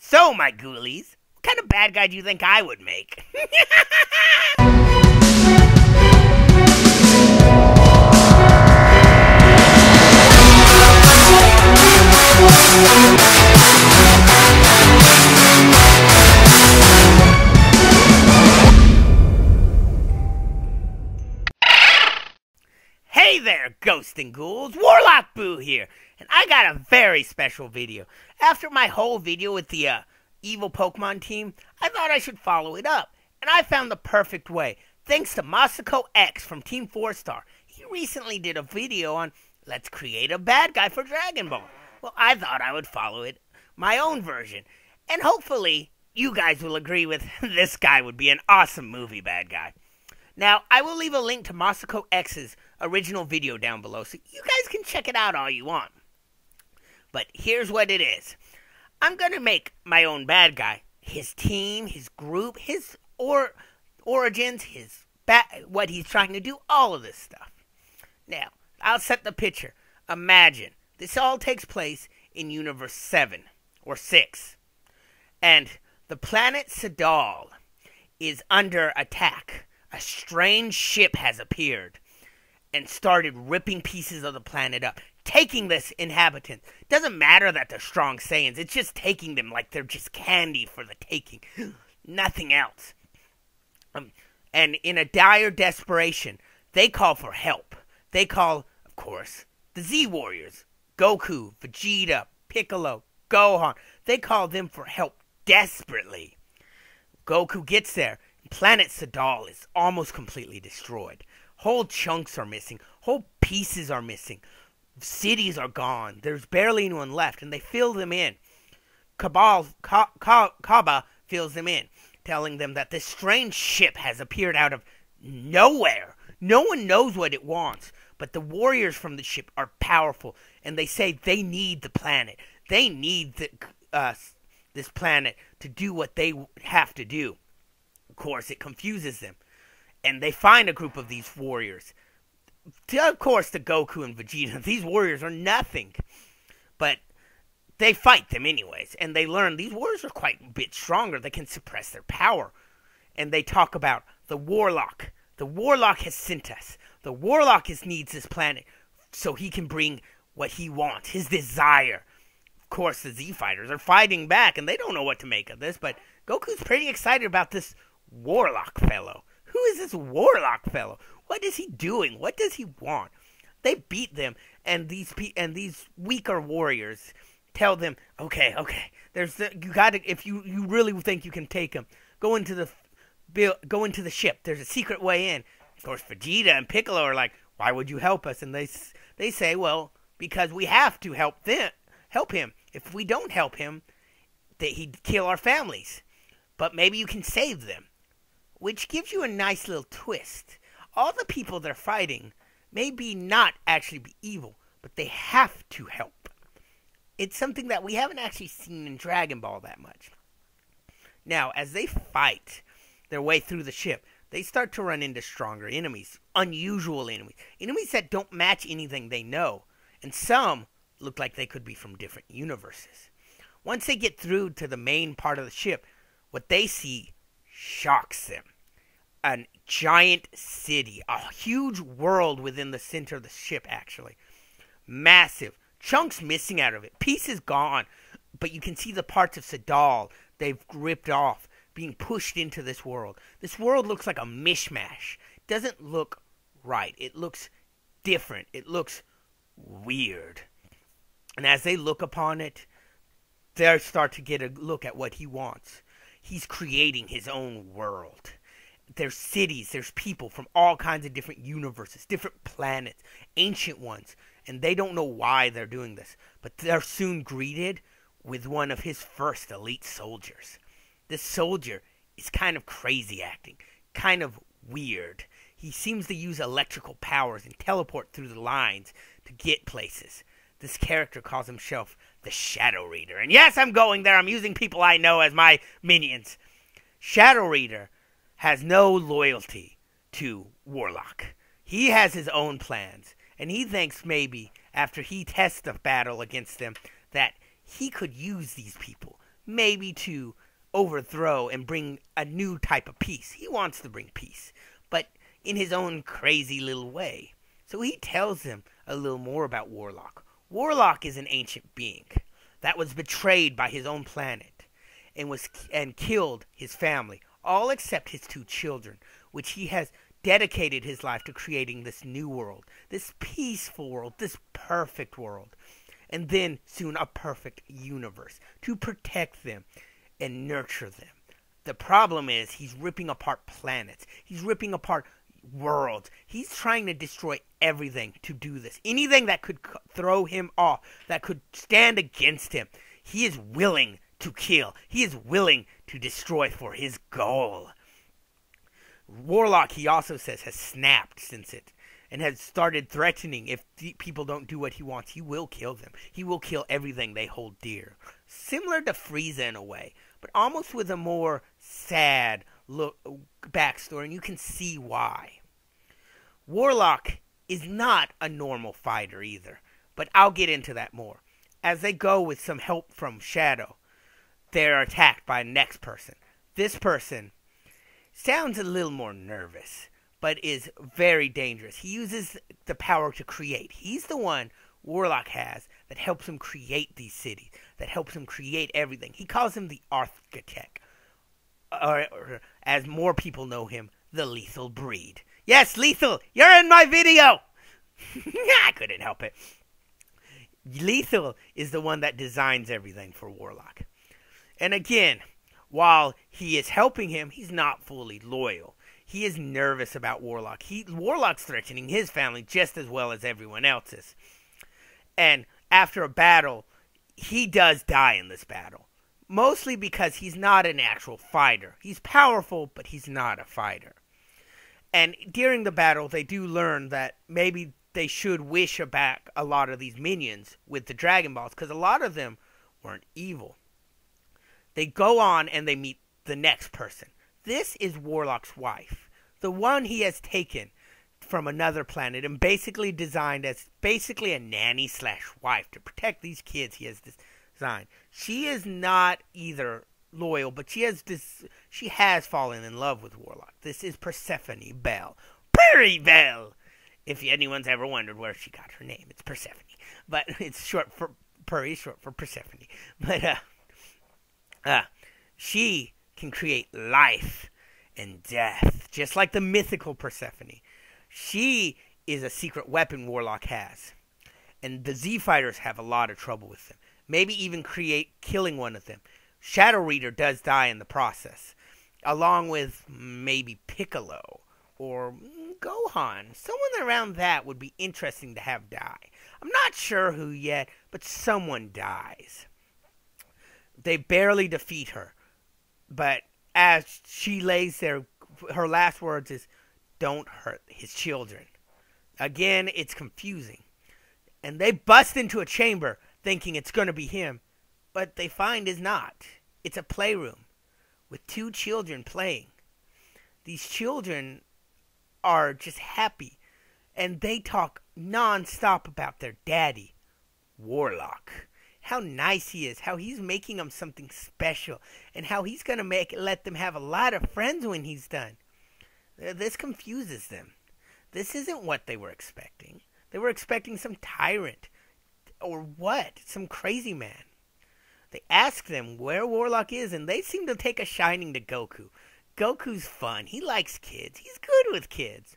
So, my ghoulies, what kind of bad guy do you think I would make? Hey there, ghosts and ghouls, Warlock Boo here, and I got a very special video. After my whole video with the evil Pokemon team, I thought I should follow it up, and I found the perfect way. Thanks to Masako X from Team 4-Star. He recently did a video on let's create a bad guy for Dragon Ball. Well, I thought I would follow it, my own version, and hopefully you guys will agree with this guy would be an awesome movie bad guy. Now, I will leave a link to Masako X's original video down below, so you guys can check it out all you want. But here's what it is. I'm going to make my own bad guy. His team, his group, his origins, what he's trying to do, all of this stuff. Now, I'll set the picture. Imagine, this all takes place in Universe 7, or 6. And the planet Sadal is under attack. A strange ship has appeared and started ripping pieces of the planet up, taking this inhabitant. Doesn't matter that they're strong Saiyans, it's just taking them like they're just candy for the taking. Nothing else. And in a dire desperation, they call for help. They call, of course, the Z-Warriors. Goku, Vegeta, Piccolo, Gohan. They call them for help desperately. Goku gets there. Planet Sadal is almost completely destroyed. Whole chunks are missing. Whole pieces are missing. Cities are gone. There's barely anyone left, and they fill them in. Kaba fills them in, telling them that this strange ship has appeared out of nowhere. No one knows what it wants, but the warriors from the ship are powerful, and they say they need the planet. They need this planet to do what they have to do. Of course, it confuses them. And they find a group of these warriors. Of course, the Goku and Vegeta, these warriors are nothing. But they fight them anyways. And they learn these warriors are quite a bit stronger. They can suppress their power. And they talk about the Warlock. The Warlock has sent us. The Warlock needs this planet so he can bring what he wants, his desire. Of course, the Z-Fighters are fighting back, and they don't know what to make of this. But Goku's pretty excited about this Warlock fellow. Who is this Warlock fellow? What is he doing? What does he want? They beat them, and these weaker warriors tell them, okay, you got to, if you really think you can take him, go into the ship. There's a secret way in. Of course, Vegeta and Piccolo are like, why would you help us? And they say, well, because we have to help him. If we don't help him, he'd kill our families. But maybe you can save them. Which gives you a nice little twist. All the people they're fighting may not actually be evil, but they have to help. It's something that we haven't actually seen in Dragon Ball that much. Now, as they fight their way through the ship, they start to run into stronger enemies, unusual enemies, enemies that don't match anything they know, and some look like they could be from different universes. Once they get through to the main part of the ship, what they see shocks them. A giant city, a huge world within the center of the ship, actually. Massive. Chunks missing out of it. Pieces gone. But you can see the parts of Sadal they've ripped off, being pushed into this world. This world looks like a mishmash. It doesn't look right. It looks different. It looks weird. And as they look upon it, they start to get a look at what he wants. He's creating his own world. There's cities, there's people from all kinds of different universes, different planets, ancient ones, and they don't know why they're doing this. But they're soon greeted with one of his first elite soldiers. This soldier is kind of crazy acting, kind of weird. He seems to use electrical powers and teleport through the lines to get places. This character calls himself the Shadow Reader. And yes, I'm going there. I'm using people I know as my minions. Shadow Reader has no loyalty to Warlock. He has his own plans. And he thinks maybe, after he tests the battle against them, that he could use these people. maybe to overthrow and bring a new type of peace. He wants to bring peace, but in his own crazy little way. So he tells him a little more about Warlock. Warlock is an ancient being that was betrayed by his own planet and killed his family, all except his 2 children, which he has dedicated his life to creating this new world, this peaceful world, this perfect world, and then soon a perfect universe to protect them and nurture them. The problem is he's ripping apart planets. He's ripping apart worlds. He's trying to destroy everything to do this. Anything that could throw him off, that could stand against him, he is willing to kill. He is willing to destroy for his goal. Warlock, he also says, has snapped since it and has started threatening if people don't do what he wants. He will kill them. He will kill everything they hold dear. Similar to Frieza in a way, but almost with a more sad backstory, and you can see why. Warlock is not a normal fighter either, but I'll get into that more. As they go with some help from Shadow, they're attacked by the next person. This person sounds a little more nervous, but is very dangerous. He uses the power to create. He's the one Warlock has that helps him create these cities, that helps him create everything. He calls him the Architect, or as more people know him, the Lethal Breed. Yes, Lethal, you're in my video! I couldn't help it. Lethal is the one that designs everything for Warlock. And again, while he is helping him, he's not fully loyal. He is nervous about Warlock. Warlock's threatening his family just as well as everyone else's. And after a battle, he does die in this battle. Mostly because he's not an actual fighter. He's powerful, but he's not a fighter. And during the battle, they do learn that maybe they should wish back a lot of these minions with the Dragon Balls, because a lot of them weren't evil. They go on and they meet the next person. This is Warlock's wife, the one he has taken from another planet and basically designed as basically a nanny / wife to protect these kids he has designed. She is not either loyal, but she has fallen in love with Warlock. This is Persephone Bell. Perry Bell! If anyone's ever wondered where she got her name, it's Persephone. But it's short for Purry, short for Persephone. But she can create life and death, just like the mythical Persephone. She is a secret weapon Warlock has, and the Z Fighters have a lot of trouble with them. Maybe even killing one of them. Shadow Reader does die in the process, along with maybe Piccolo or Gohan. Someone around that would be interesting to have die. I'm not sure who yet, but someone dies. They barely defeat her, but as she lays there, her last words is, "Don't hurt his children." Again, it's confusing. And they bust into a chamber thinking it's going to be him, but they find it's not. It's a playroom with 2 children playing. These children are just happy, and they talk non-stop about their daddy, Warlock. How nice he is, how he's making them something special, and how he's going to let them have a lot of friends when he's done. This confuses them. This isn't what they were expecting. They were expecting some tyrant, or what? Some crazy man. They ask them where Warlock is, and they seem to take a shining to Goku. Goku's fun. He likes kids. He's good with kids.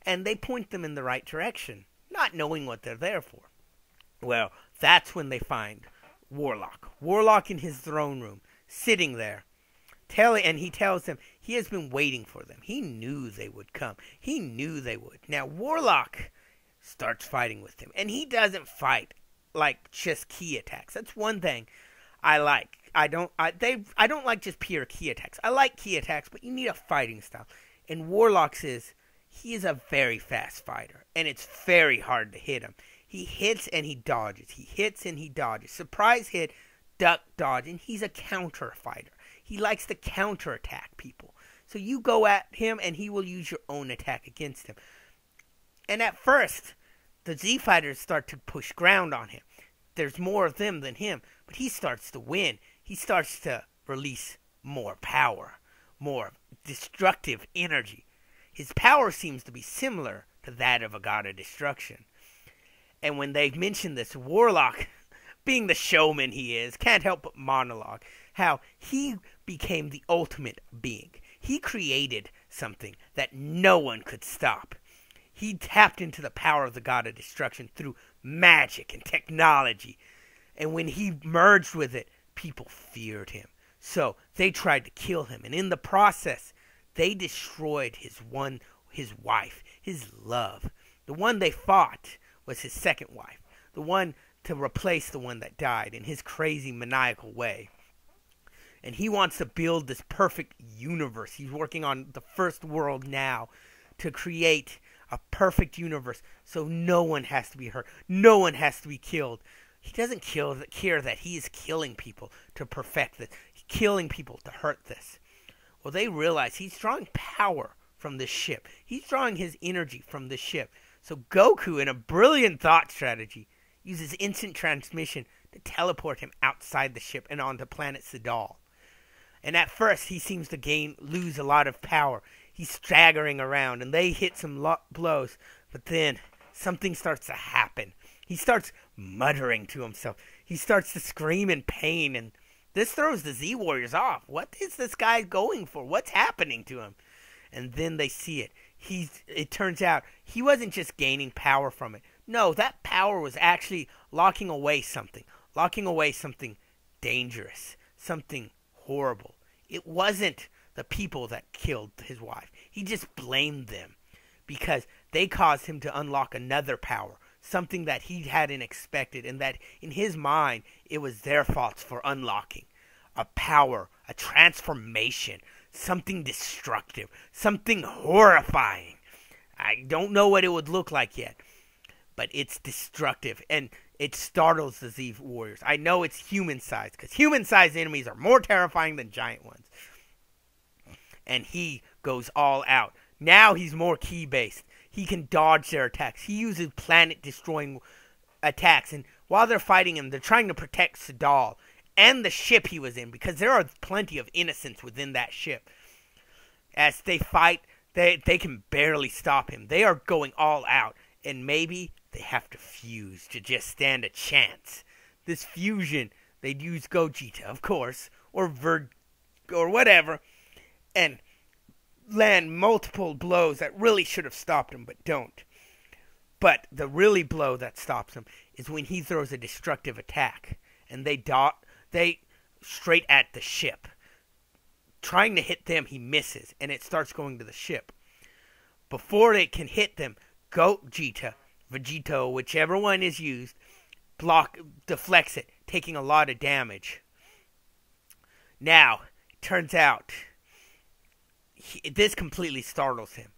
And they point them in the right direction, not knowing what they're there for. Well, that's when they find Warlock. Warlock in his throne room, sitting there. And he tells them he has been waiting for them. He knew they would come. He knew they would. Now, Warlock starts fighting with him. And he doesn't fight like just key attacks. That's one thing I like. I don't like just pure key attacks. I like key attacks, but you need a fighting style. And Warlock's he is a very fast fighter. And it's very hard to hit him. He hits and he dodges. He hits and he dodges. Surprise hit, duck, dodge. And he's a counter fighter. He likes to counter attack people. So you go at him and he will use your own attack against him. And at first, the Z Fighters start to push ground on him. There's more of them than him, but he starts to win. he starts to release more power, more destructive energy. His power seems to be similar to that of a god of destruction. And when they mention this, Warlock, being the showman he is, can't help but monologue how he became the ultimate being. He created something that no one could stop. He tapped into the power of the god of destruction through magic and technology. And when he merged with it, people feared him. So they tried to kill him. And in the process, they destroyed his wife, his love. The one they fought was his second wife. The one to replace the one that died in his crazy maniacal way. And he wants to build this perfect universe. He's working on the first world now to create a perfect universe so no one has to be hurt. No one has to be killed. He doesn't care that he is killing people to perfect this. He's killing people to hurt this. Well, they realize he's drawing power from this ship. He's drawing his energy from this ship. So Goku, in a brilliant thought strategy, uses instant transmission to teleport him outside the ship and onto planet Sidal. And at first, he seems to lose a lot of power. He's staggering around, and they hit some blows. But then, something starts to happen. He starts muttering to himself. He starts to scream in pain, and this throws the Z-Warriors off. What is this guy going for? What's happening to him? And then they see it. It turns out he wasn't just gaining power from it. No, that power was actually locking away something dangerous, something horrible. It wasn't the people that killed his wife. He just blamed them because they caused him to unlock another power, something that he hadn't expected, and that in his mind it was their faults for unlocking. A power, a transformation, something destructive, something horrifying. I don't know what it would look like yet, but it's destructive, and it startles the Z Warriors. I know it's human-sized, because human-sized enemies are more terrifying than giant ones. And he goes all out. Now he's more key-based. He can dodge their attacks. He uses planet-destroying attacks, and while they're fighting him, they're trying to protect Sidal and the ship he was in, because there are plenty of innocents within that ship. As they fight, they can barely stop him. They are going all out, and maybe they have to fuse to just stand a chance. This fusion, they'd use Gogeta, of course, or whatever, and land multiple blows that really should have stopped him, but don't. But the really blow that stops him is when he throws a destructive attack, and they straight at the ship. Trying to hit them, he misses, and it starts going to the ship. Before it can hit them, Gogeta, Vegito, whichever one is used, deflects it, taking a lot of damage. Now, it turns out, this completely startles him.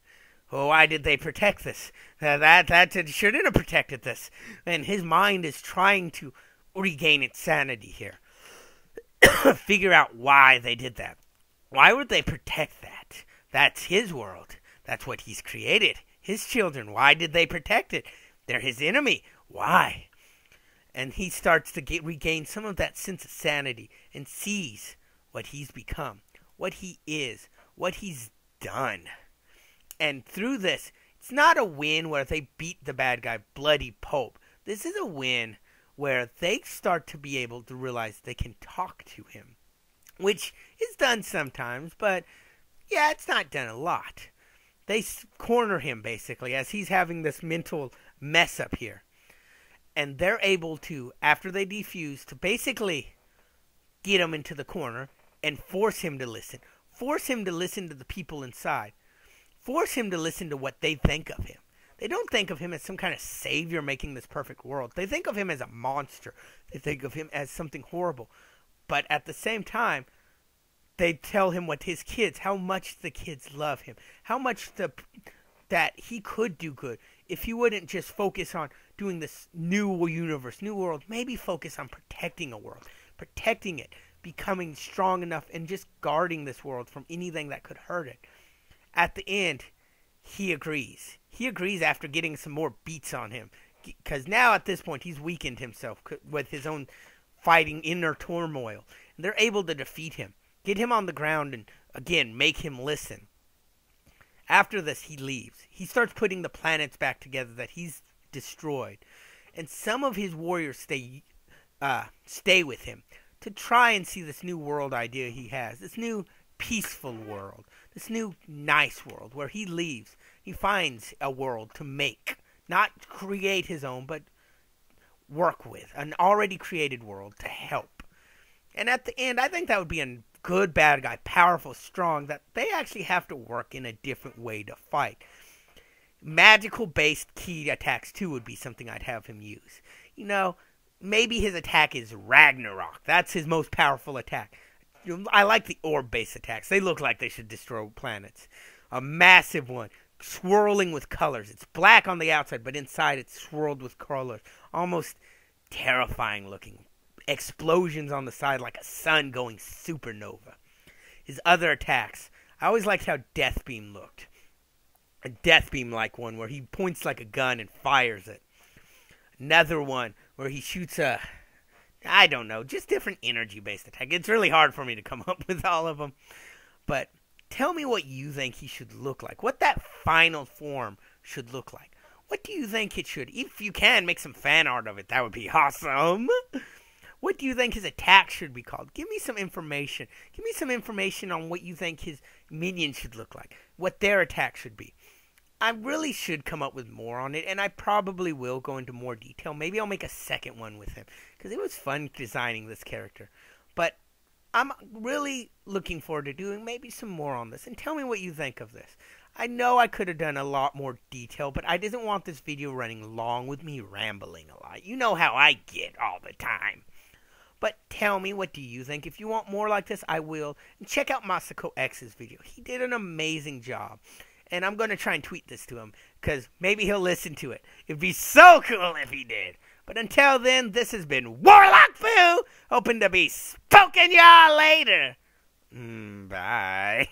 Oh, why did they protect this? That shouldn't have protected this. And his mind is trying to regain its sanity here. Figure out why they did that. Why would they protect that? That's his world. That's what he's created. His children. Why did they protect it? They're his enemy. Why? And he starts to regain some of that sense of sanity and sees what he's become, what he is, what he's done. And through this, it's not a win where they beat the bad guy, Bloody Pope. This is a win where they start to be able to realize they can talk to him, which is done sometimes, but yeah, it's not done a lot. They corner him, basically, as he's having this mental mess up here. And they're able to, after they defuse, to basically get him into the corner and force him to listen. Force him to listen to the people inside. Force him to listen to what they think of him. They don't think of him as some kind of savior making this perfect world. They think of him as a monster. They think of him as something horrible. But at the same time, they tell him how much the kids love him. How much that he could do good. If he wouldn't just focus on doing this new universe, new world, maybe focus on protecting a world. Protecting it. Becoming strong enough and just guarding this world from anything that could hurt it. At the end, he agrees. He agrees after getting some more beats on him. Because now at this point, he's weakened himself with his own fighting inner turmoil. And they're able to defeat him, get him on the ground, and again make him listen. After this, he leaves. He starts putting the planets back together that he's destroyed, and some of his warriors stay with him to try and see this new world idea he has, this new peaceful world, this new nice world where he leaves. He finds a world to make, not create his own, but work with an already created world to help. And at the end, I think that would be a good bad guy, powerful, strong, that they actually have to work in a different way to fight. Magical based key attacks too would be something I'd have him use. You know, maybe his attack is Ragnarok. That's his most powerful attack. I like the orb-based attacks. They look like they should destroy planets. A massive one, swirling with colors. It's black on the outside, but inside it's swirled with colors. Almost terrifying looking. Explosions on the side like a sun going supernova. His other attacks, I always liked how Death Beam looked. A Death Beam-like one where he points like a gun and fires it. Another one where he shoots I don't know, just different energy-based attack. It's really hard for me to come up with all of them. But tell me what you think he should look like. What that final form should look like. What do you think it should? If you can, make some fan art of it. That would be awesome. What do you think his attack should be called? Give me some information. Give me some information on what you think his minions should look like. What their attack should be. I really should come up with more on it, and I probably will go into more detail. Maybe I'll make a second one with him, because it was fun designing this character. But I'm really looking forward to doing maybe some more on this, and tell me what you think of this. I know I could have done a lot more detail, but I didn't want this video running long with me rambling a lot. You know how I get all the time. But tell me, what do you think? If you want more like this, I will. And check out Masako X's video. He did an amazing job. And I'm going to try and tweet this to him, because maybe he'll listen to it. It'd be so cool if he did. But until then, this has been Warlock Boo, hoping to be spoken y'all later. Bye.